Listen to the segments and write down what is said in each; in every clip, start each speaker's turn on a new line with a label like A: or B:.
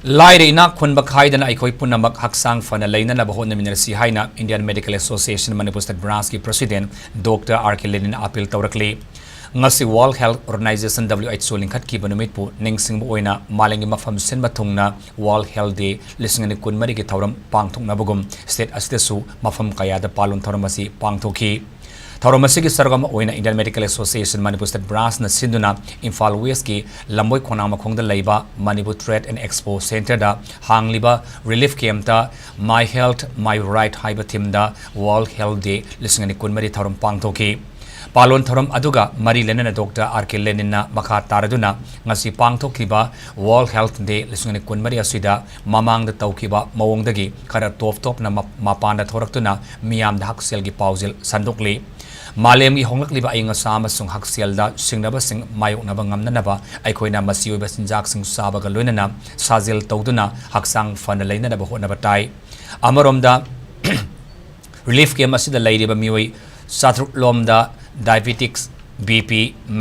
A: Laira enak-khunba khaidana eikhoi pumnamak hakchang phana leinaba hotnaminnarashi haina Indian Medical Association Manipur State Branch ki President Dr. Lenin appeal tourakli. Ngasi World Health Organization WHO lingkhat ki banumit pu ningsing oina malengi mapham senba thungna World Health Day lisingani kunmari ki thauram pangthokna bagum state astesu mapham kayada palun thoram asi pangthoki. Thauramasi ki sargam oina Indian Medical Association Manipur State Branch na sinduna Imphal West ki lamboi khonang makhongda leiba Manipur Trade and Expo Center da hangliba relief camp ta My Health My Right haiba theme da World Health Day lisingani kunmari thauram pangthoki. Palon thoram aduga mari lenana Dr. Lenin na makha taraduna ngasi pangthokliba World Health Day lisingani kunmari asida mamang da tawkiba mawongdagi khara top na mapanda thoraktuna miyam da haksel gi pauzil sandokli. Malem gi honglakliba inga sama sung haksel da singnaba sing mayok naba ngamnanaba aikhoina masi oiba sinjak sing saba ga loinana sajil tawduna hakchang phana leina ba hotnaba tai amaromda relief camp asida leiriba mioi satruk lomda diabetics BP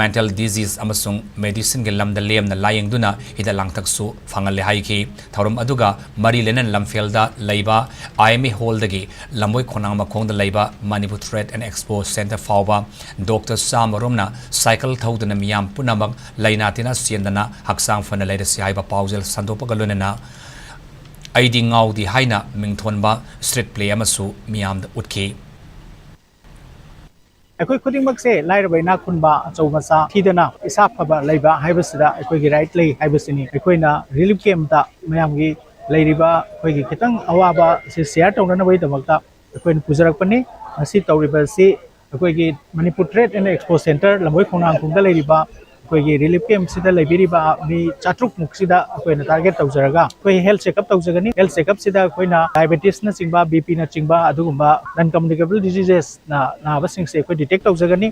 A: mental disease amasung medicine ge lamda lemna layengduna hida langtaksu fangalle haiki thorum aduga mari lenen lamfelda leiba IMA hall dagi lamboi khonang makhongda leiba Manipur Trade and Expo Center fawba Dr. Samaromna cycle thaudana miyam punamak lainatina siendana hakchang phana leira si haiba pauzel sandopa galunena aidi ngaudi haina mingthonba street play amasu miyam da utki
B: eikhoi khudingmak se laira bai enak-khunba achoumacha thidana isa phaba leiba haibasida eikhoi gi right lei haibasini eikhoina relief camp ta mayam gi leiriba eikoi gi khitang awaba se share tawna bai damakta eikhoina pujarakpani asi tawriba si eikoi gi Manipur Trade and Expo Center lamboi khonang khungda leiriba eikoi gi relief camp sida leibiriba mi chatruk muksida eikhoina target tawjaraga eikoi health checkup tawjagani health checkup sida eikhoina diabetes na chingba BP na chingba adugumba non communicable diseases na basing se eikoi detect tawjagani